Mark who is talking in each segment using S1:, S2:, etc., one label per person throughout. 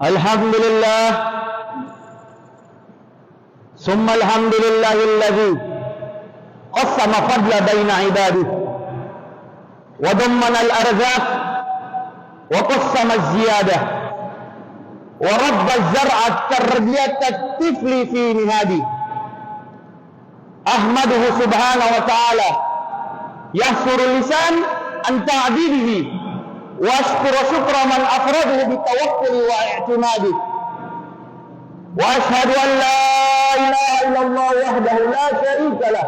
S1: Alhamdulillah, summa alhamdulillahilladzi qassama fadla baina ibadihi wa dammana al-arzaq wa qassama az-ziyadah wa rabba az-zar'a tarbiyata at-tifli fi nihadi. Ahmaduhu subhanahu wa ta'ala yahsuru lisan an ta'didihi wa ashkuru syukra man afraduhu bitawakkuli wa i'timadi. Wa ashhadu an la ilaha illallah wahdahu la syarika lah.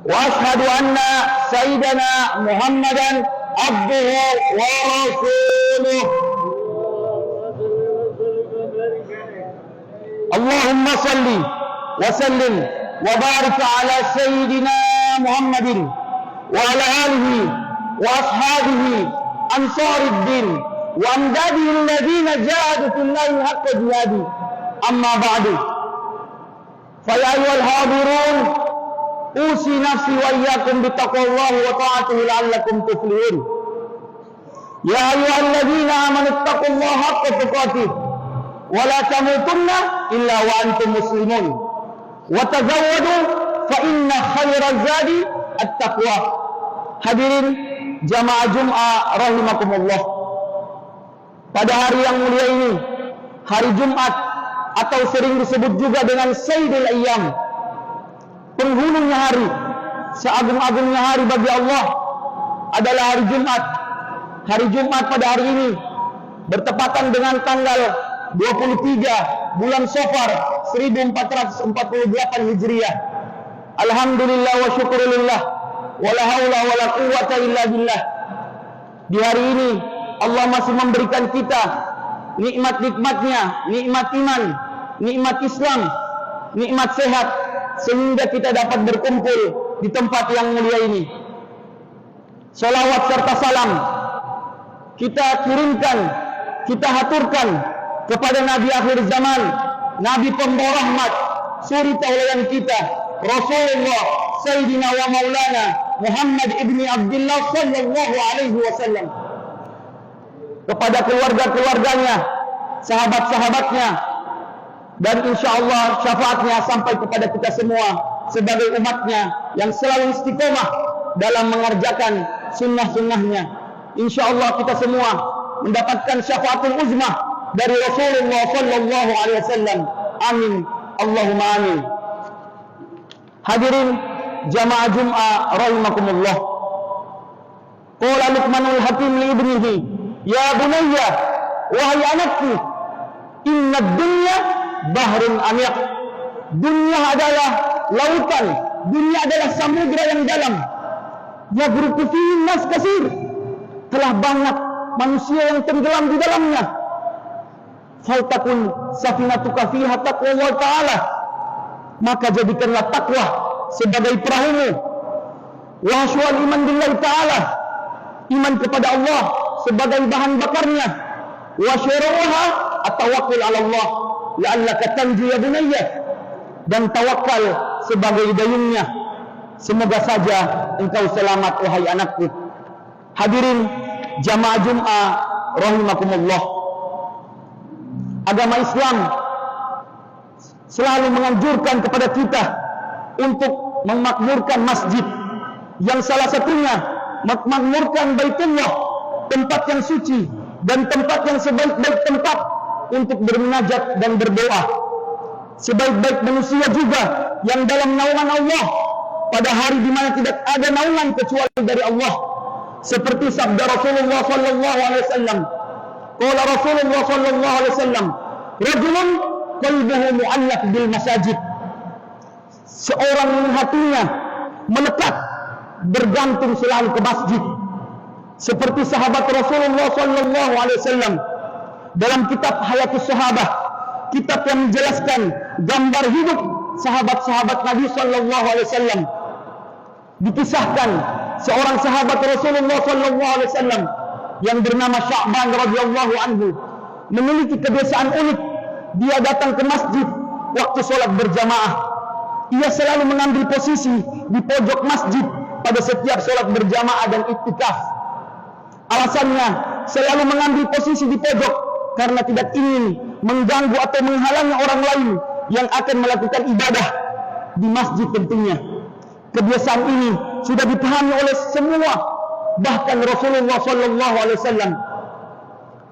S1: Wa ashhadu anna sayyidana Muhammadan abduhu wa rasuluh. Allahumma salli wa sallim wa barik ala sayyidina Muhammadin wa ala alihi wa ashabihi ansarud din wa amdadihi alladhina jahadu fillahi haqqa jihadi. Amma ba'du, fa ya ayyuhal hadirun, usi nafsi wa iyyakum bittaqwallahi wa ta'atihi la'allakum tuflihun. Ya ayyuhalladzina amanu ittaqullaha haqqa tuqatih wa la tamutunna illa wa antum muslimun. Wa tazawwadu fa inna khairaz zadi at-taqwa. Hadirin jamaah Jum'ah rahimakumullah. Pada hari yang mulia ini, hari Jumat atau sering disebut juga dengan Sayyidul Ayyam, penghulunya hari, seagung-agungnya hari bagi Allah adalah hari Jumat. Hari Jumat pada hari ini bertepatan dengan tanggal 23 bulan Safar 1448 Hijriah. Alhamdulillah wa syukurillah, wala haula wala quwwata illa billah. Di hari ini Allah masih memberikan kita nikmat-nikmatnya, nikmat iman, nikmat Islam, nikmat sehat, sehingga kita dapat berkumpul di tempat yang mulia ini. Salawat serta salam kita kirimkan, kita haturkan kepada Nabi akhir zaman, Nabi pembawa rahmat, suri tauladan kita, Rasulullah Sayyidina wa Maulana Muhammad ibni Abdullah sallallahu alaihi wasallam, kepada keluarga-keluarganya, sahabat-sahabatnya, dan insyaallah syafaatnya sampai kepada kita semua sebagai umatnya yang selalu istiqomah dalam mengerjakan sunnah-sunnahnya. Insyaallah kita semua mendapatkan syafaatul uzmah dari Rasulullah sallallahu alaihi wasallam. Amin, Allahumma amin. Hadirin jamaah Jum'ah rahimakumullah. Qala Luqmanul Hakim li ibnihi, ya bunayya, wahai anakku, inna dunya bahrun amiq. Dunia adalah lautan, dunia adalah samudra yang dalam. Yagruqu fihi nas katsir, telah banyak manusia yang tenggelam di dalamnya. Faltakun safinatuka fiha taqwa ta'ala, maka jadikanlah takwa sebagai perahumu. Wa syu'al iman billahi ta'ala, iman kepada Allah sebagai bahan bakarnya. Wa syuruha at-tawakkul 'ala Allah la'allaka tanju ya bunayya, dan tawakal sebagai dayungnya, semoga saja engkau selamat wahai anakku. Hadirin jamaah Jum'ah rahimakumullah. Agama Islam selalu menganjurkan kepada kita untuk memakmurkan masjid, yang salah satunya memakmurkan Baitullah, tempat yang suci dan tempat yang sebaik-baik tempat untuk bermunajat dan berdoa. Sebaik-baik manusia juga yang dalam naungan Allah pada hari di mana tidak ada naungan kecuali dari Allah. Seperti sabda Rasulullah sallallahu alaihi wasallam, qala Rasulullah sallallahu alaihi wasallam, rajulun qalbuhu mu'allaq bil masajid. Seorang yang hatinya melekat, bergantung selalu ke masjid. Seperti sahabat Rasulullah sallallahu alaihi wasallam dalam kitab Hayatus Sahabah, kitab yang menjelaskan gambar hidup sahabat-sahabat Nabi sallallahu alaihi wasallam, dikisahkan seorang sahabat Rasulullah sallallahu alaihi wasallam yang bernama Sya'ban radhiyallahu anhu memiliki kebiasaan unik. Dia datang ke masjid waktu sholat berjamaah. Ia selalu mengambil posisi di pojok masjid pada setiap sholat berjamaah dan iktikaf. Alasannya selalu mengambil posisi di pojok karena tidak ingin mengganggu atau menghalangi orang lain yang akan melakukan ibadah di masjid tentunya. Kebiasaan ini sudah dipahami oleh semua, bahkan Rasulullah sallallahu alaihi wasallam.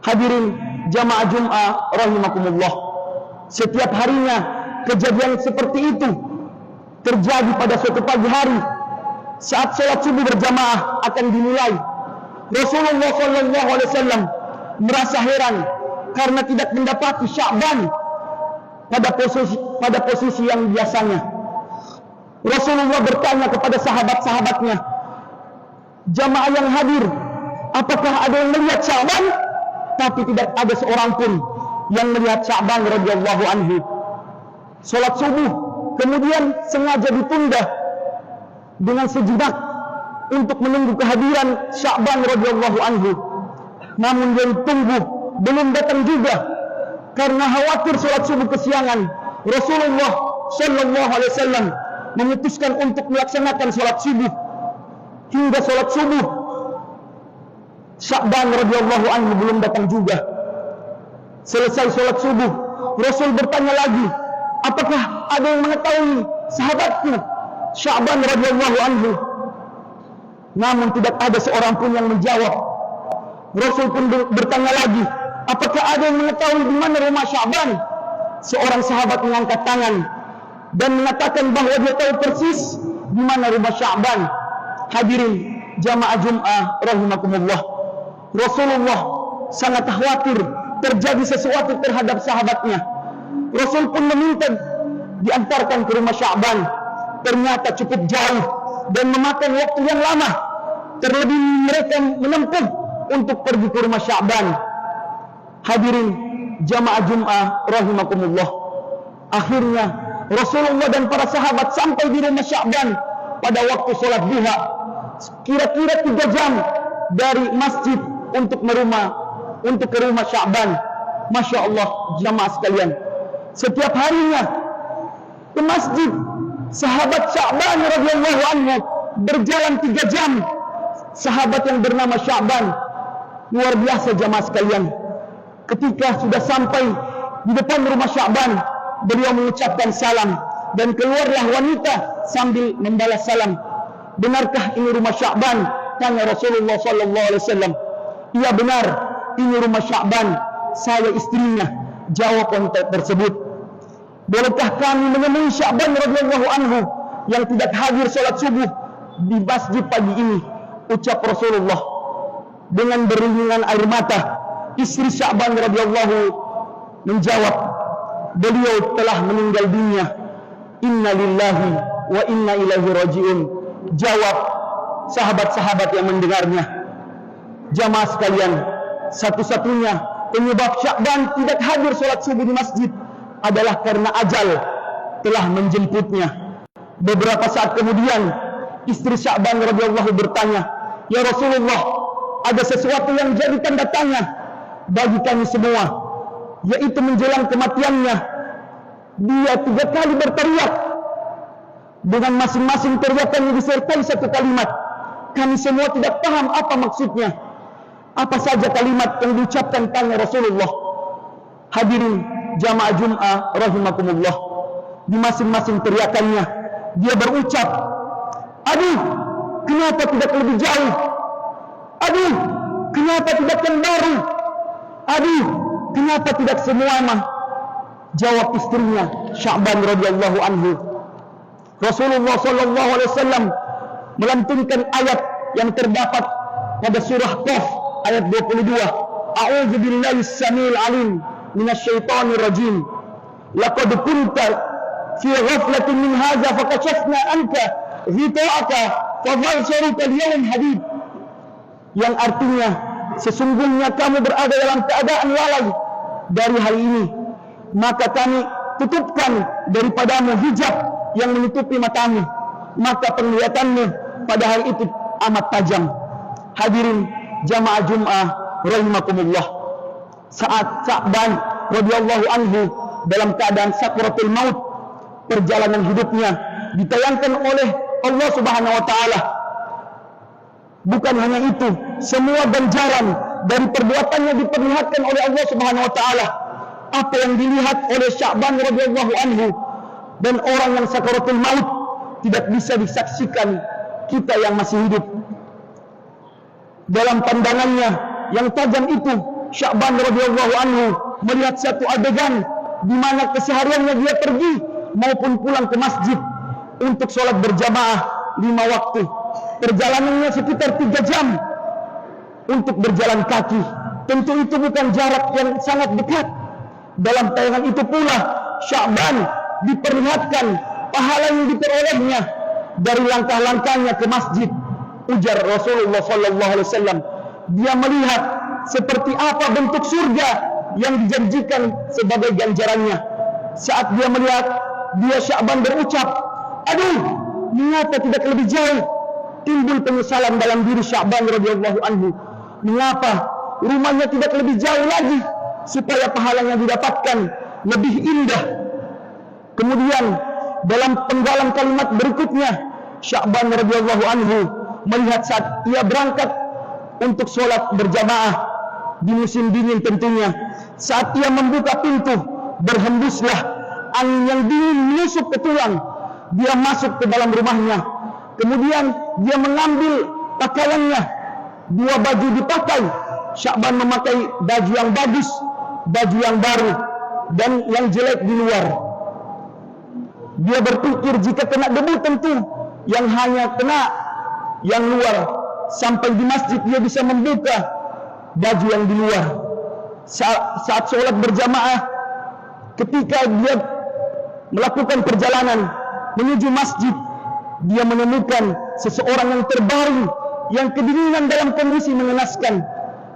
S1: Hadirin jamaah Jumat rahimakumullah, setiap harinya kejadian seperti itu terjadi pada suatu pagi hari saat salat subuh berjamaah akan dimulai. Rasulullah sallallahu alaihi wasallam merasa heran karena tidak mendapati Sya'ban pada posisi yang biasanya. Rasulullah bertanya kepada sahabat-sahabatnya, jamaah yang hadir, apakah ada yang melihat Sya'ban? Tapi tidak ada seorang pun yang melihat Sya'ban radhiyallahu anhu. Salat subuh kemudian sengaja ditunda dengan sejenak untuk menunggu kehadiran Sya'ban radhiyallahu anhu. Namun yang tunggu belum datang juga. Karena khawatir salat subuh kesiangan, Rasulullah sallallahu alaihi wasallam memutuskan untuk melaksanakan salat subuh. Hingga salat subuh Sya'ban radhiyallahu anhu belum datang juga. Selesai salat subuh, Rasul bertanya lagi, apakah ada yang mengetahui sahabatku Sya'ban radhiyallahu anhu? Namun tidak ada seorang pun yang menjawab. Rasul pun bertanya lagi, apakah ada yang mengetahui di mana rumah Sya'ban? Seorang sahabat mengangkat tangan dan mengatakan bahwa dia tahu persis di mana rumah Sya'ban. Hadirin jamaah Jumat rahimakumullah, Rasulullah sangat khawatir terjadi sesuatu terhadap sahabatnya. Rasul pun meminta diantarkan ke rumah Sya'ban. Ternyata cukup jauh dan memakan waktu yang lama, terlebih mereka menempuh untuk pergi ke rumah Sya'ban. Hadirin jamaah Jumat rahimakumullah, akhirnya Rasulullah dan para sahabat sampai di rumah Sya'ban pada waktu sholat duha, kira-kira 3 jam dari masjid untuk ke rumah Sya'ban. Masya Allah jamaah sekalian, setiap harinya ke masjid sahabat Sya'ban radhiyallahu anhu berjalan 3 jam. Sahabat yang bernama Sya'ban luar biasa jamaah sekalian. Ketika sudah sampai di depan rumah Sya'ban, beliau mengucapkan salam dan keluarlah wanita sambil membalas salam. Benarkah ini rumah Sya'ban? Tanya Rasulullah sallallahu alaihi wasallam. Iya benar, ini rumah Sya'ban, saya istrinya. Jawab wanita tersebut. Bolehkah kami menemui Sya'ban radhiyallahu anhu yang tidak hadir salat subuh di masjid pagi ini? Ucap Rasulullah dengan beriringan air mata. Istri Sya'ban radhiyallahu menjawab, beliau telah meninggal dunia. Inna lillahi wa inna ilaihi raji'un. Jawab sahabat-sahabat yang mendengarnya. Jamaah sekalian, satu-satunya penyebab Sya'ban tidak hadir salat subuh di masjid adalah karena ajal telah menjemputnya. Beberapa saat kemudian, istri Sya'ban radhiyallahu bertanya, ya Rasulullah, ada sesuatu yang jadi tanda tanya bagi kami semua, yaitu menjelang kematiannya dia 3 kali berteriak dengan masing-masing teriakannya disertai satu kalimat. Kami semua tidak paham apa maksudnya. Apa saja kalimat yang diucapkan, tanya Rasulullah. Hadirin jamaah Jumat rahimakumullah, di masing-masing teriakannya dia berucap, aduh, kenapa tidak lebih jauh? Aduh, kenapa tidak yang baru? Aduh, kenapa tidak semua mah? Jawab istrinya Sya'ban radhiyallahu anhu. Rasulullah sallallahu alaihi wasallam melantunkan ayat yang terdapat pada surah Qaf ayat 22. A'udzu billahi as-sami'il 'alim minasyaitonir rajim. Laqad kunta fi ghaflatin min hadza fakashafna anka ghita'aka fadharsharuka al-yawm hadid. Yang artinya, sesungguhnya kamu berada dalam keadaan lalai dari hal ini, maka kami tutupkan daripadamu hijab yang menutupi matamu, maka penglihatanmu pada hal itu amat tajam. Hadirin jamaah Jumat rahimakumullah, saat Sya'ban radhiyallahu anhu dalam keadaan sakaratul maut, perjalanan hidupnya ditayangkan oleh Allah Subhanahu wa taala. Bukan hanya itu, semua ganjaran dari perbuatannya diperlihatkan oleh Allah Subhanahu wa taala. Apa yang dilihat oleh Sya'ban radhiyallahu anhu dan orang yang sakaratul maut tidak bisa disaksikan kita yang masih hidup. Dalam pandangannya yang tajam itu, Sya'ban radhiyallahu anhu melihat satu adegan di mana kesehariannya dia pergi maupun pulang ke masjid untuk sholat berjamaah 5 waktu. Perjalanannya sekitar 3 jam untuk berjalan kaki. Tentu itu bukan jarak yang sangat dekat. Dalam tayangan itu pula Sya'ban diperlihatkan pahala yang diperolehnya dari langkah-langkahnya ke masjid. Ujar Rasulullah sallallahu alaihi wasallam, dia melihat seperti apa bentuk surga yang dijanjikan sebagai ganjarannya. Saat dia melihat, dia Sya'ban berucap, aduh, mengapa tidak lebih jauh? Timbul penyesalan dalam diri Sya'ban radhiyallahu anhu. Mengapa rumahnya tidak lebih jauh lagi supaya pahalanya didapatkan lebih indah? Kemudian dalam penggalan kalimat berikutnya, Sya'ban radhiyallahu anhu melihat saat ia berangkat untuk sholat berjamaah di musim dingin tentunya. Saat ia membuka pintu, berhembuslah angin yang dingin menusuk ke tulang. Dia masuk ke dalam rumahnya. Kemudian dia mengambil pakaiannya. 2 baju dipakai. Sya'ban memakai baju yang bagus, baju yang baru, dan yang jelek di luar. Dia berpikir jika kena debu tentu yang hanya kena yang luar. Sampai di masjid dia bisa membuka baju yang di luar. Saat sholat berjamaah, ketika dia melakukan perjalanan menuju masjid, dia menemukan seseorang yang terbaring, yang kedinginan dalam kondisi mengenaskan.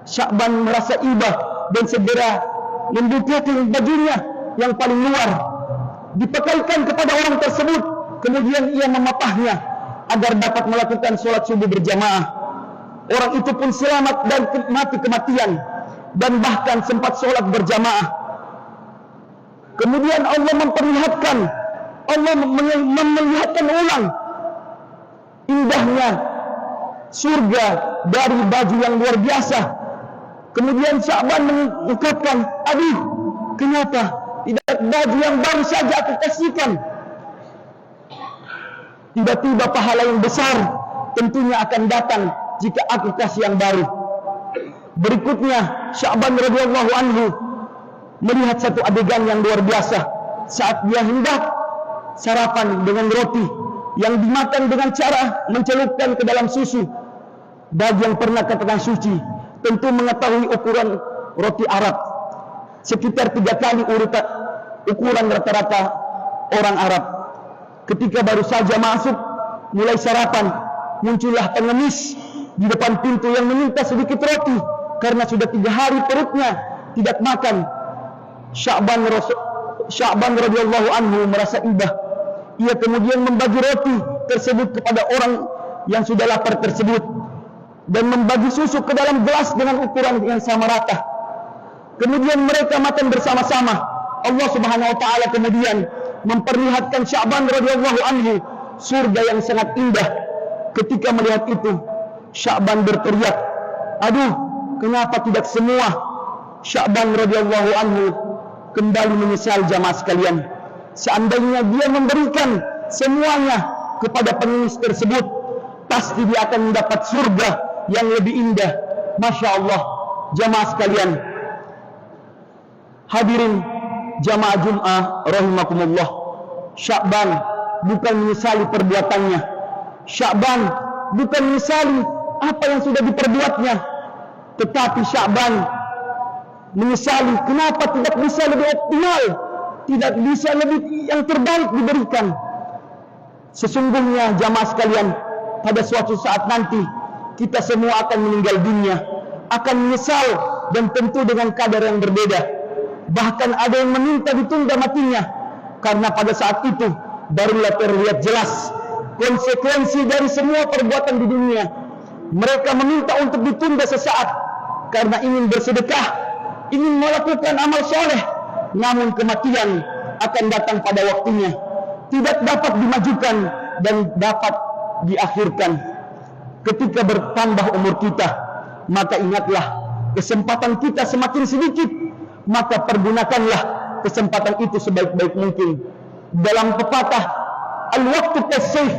S1: Sya'ban merasa iba dan segera membuka bajunya yang paling luar, dipakaikan kepada orang tersebut. Kemudian ia memapahnya agar dapat melakukan sholat subuh berjamaah. Orang itu pun selamat dan mati kematian, dan bahkan sempat sholat berjamaah. Kemudian Allah memperlihatkan, Allah memperlihatkan ulang indahnya surga dari baju yang luar biasa. Kemudian Sya'ban mengungkapkan, aduh, kenapa tidak baju yang baru saja aku kasihkan? Tiba-tiba pahala yang besar tentunya akan datang jika aku kasih yang baru. Berikutnya Sya'ban radhiyallahu anhu melihat satu adegan yang luar biasa. Saat dia hendak sarapan dengan roti yang dimakan dengan cara mencelupkan ke dalam susu. Bagi yang pernah ke tanah suci tentu mengetahui ukuran roti Arab, sekitar 3 kali ukuran rata-rata orang Arab. Ketika baru saja masuk mulai sarapan, muncullah pengemis di depan pintu yang meminta sedikit roti karena sudah 3 hari perutnya tidak makan. Sya'ban radhiyallahu anhu merasa ibah. Ia kemudian membagi roti tersebut kepada orang yang sudah lapar tersebut dan membagi susu ke dalam gelas dengan ukuran yang sama rata. Kemudian mereka makan bersama-sama. Allah Subhanahu wa taala kemudian memperlihatkan Sya'ban radhiyallahu anhu surga yang sangat indah. Ketika melihat itu, Sya'ban berteriak, aduh, kenapa tidak semua? Sya'ban radhiyallahu anhu kembali menyesal jamaah sekalian. Seandainya dia memberikan semuanya kepada pengemis tersebut, pasti dia akan mendapat surga yang lebih indah. Masya Allah, jamaah sekalian. Hadirin jamaah Jum'ah rahimakumullah. Sya'ban bukan menyesali perbuatannya. Sya'ban bukan menyesali apa yang sudah diperbuatnya, tetapi Sya'ban menyesali kenapa tidak bisa lebih optimal, tidak bisa lebih yang terbaik diberikan. Sesungguhnya jamaah sekalian, pada suatu saat nanti kita semua akan meninggal dunia, akan menyesal, dan tentu dengan kadar yang berbeda. Bahkan ada yang meminta ditunda matinya, karena pada saat itu barulah terlihat jelas konsekuensi dari semua perbuatan di dunia. Mereka meminta untuk ditunda sesaat karena ingin bersedekah, ingin melakukan amal soleh, namun kematian akan datang pada waktunya, tidak dapat dimajukan dan dapat diakhirkan. Ketika bertambah umur kita, maka ingatlah kesempatan kita semakin sedikit, maka pergunakanlah kesempatan itu sebaik-baik mungkin. Dalam pepatah, al-waqtu kas-sayf,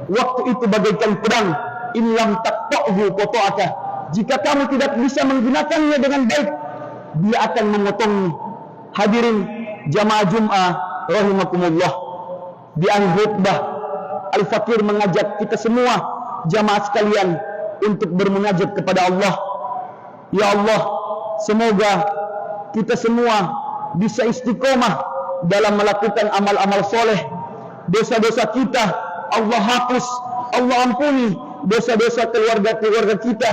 S1: waktu itu bagaikan pedang, in lam taqta'hu qata'aka. Jika kamu tidak bisa menggunakannya dengan baik, dia akan memotongmu. Hadirin jamaah Jum'ah rahimakumullah, di khutbah Al-Fakir mengajak kita semua jamaah sekalian untuk bermunajat kepada Allah. Ya Allah, semoga kita semua bisa istiqomah dalam melakukan amal-amal soleh. Dosa-dosa kita Allah hapus, Allah ampuni. Dosa-dosa keluarga-keluarga kita,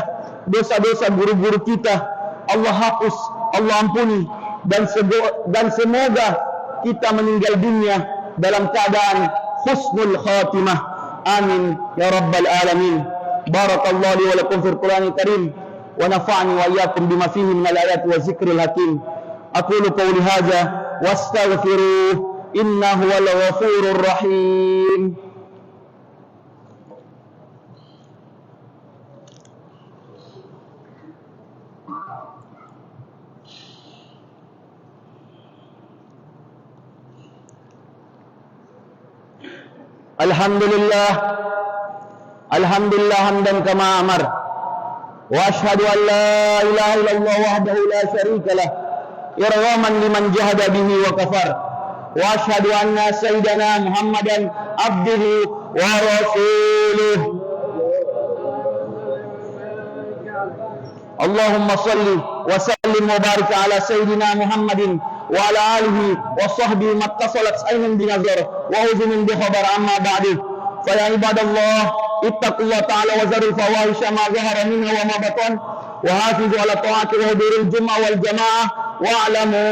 S1: dosa-dosa guru-guru kita Allah hapus, Allah ampuni. Dan semoga kita meninggal dunia dalam keadaan husnul khatimah. Amin ya rabbal alamin. Barakallahu li wa lakum fil Qur'anil Karim wa nafa'ani wa iyyakum bima fihi min al-ayati wa zikril hakim. Aqulu qawli hadza wastaghfiruh innahu wal ghafurur rahim. Alhamdulillah hamdan kama amar, wa ashhadu an la ilaha illallah wahdahu la syarika lah, irghaman liman jahada bihi wa kafar, wa ashhadu anna sayyidana Muhammadan abduhu wa rasuluh. Allahumma salli wa sallim wa barik ala sayyidina Muhammadin wa ala alihi wa sahbihi mattasalat aynun binazar wa uzunin bikhabar amma ba'du. Fa ya ibadallah ittaqullah ta'ala wa zarul fawahisha ma zahara minha wa ma batan wa hafizu ala ta'ati wa huduril jum'ah wal jamaah wa a'lamu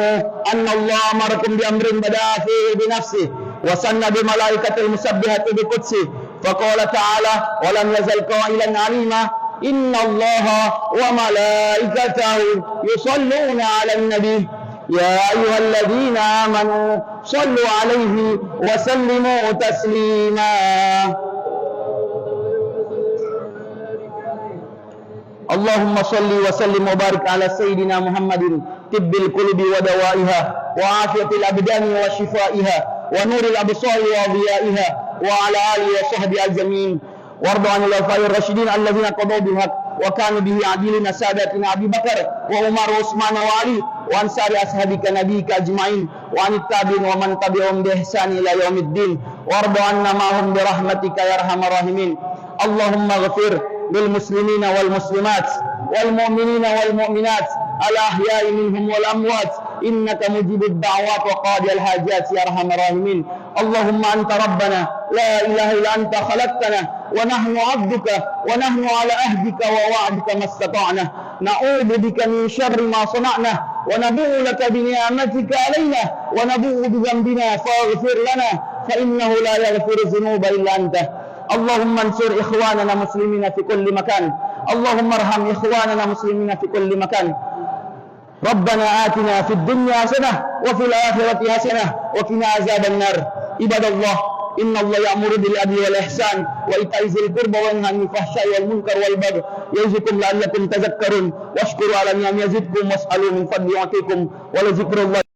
S1: anna Allah amarakum bi amrin bada'a fihi bi nafsihi wa sanna bi malaikatil musabbihati bi qudsi fa qala ta'ala wa lam yazal qailan 'alima inna Allaha wa malaikatahu yusalluna 'alan nabi يا أيها الذين آمنوا صلوا عليه وسلموا تسليما. اللهم صل وسلم وبارك على سيدنا محمد طب القلوب ودوائها وعافية الأبدان وشفائها ونور الأبصار وضيائها وعلى آله وصحبه أجمعين وارض عن الخلفاء الراشدين الذين قضوا بالحق وكانوا به عادلين ساداتنا أبي بكر وعمر وعثمان وعلي وعن سائر أصحابك نبيك أجمعين وعن التابعين ومن تبعهم بإحسان إلى يوم الدين وارض عنا معهم برحمتك يا أرحم الراحمين. اللهم اغفر للمسلمين والمسلمات والمؤمنين والمؤمنات الأحياء منهم والأموات إنك مجيب الدعوات وقاضي الحاجات يا أرحم الراحمين. اللهم أنت ربنا لا إله إلا أنت خلقتنا ونحن عبدك ونحن على عهدك ووعدك ما استطعنا نعوذ بك من شر ما صنعنا ونبوء لك بنعمتك علينا ونبوء بذنبنا فاغفر لنا فإنه لا يغفر الذنوب إلا أنت. اللهم انصر إخواننا المسلمين في كل مكان. اللهم ارحم إخواننا المسلمين في كل مكان. ربنا آتنا في الدنيا حسنة وفي الآخرة حسنة وقنا عذاب النار. عباد الله إن الله يأمر بالعدل والإحسان وإيتاء ذي القربى وينهى عن الفحشاء والمنكر والبغي يعظكم لعلكم تذكرون واشكروا على نعم يزدكم واسألوا من فضل يعطيكم ولذكر الله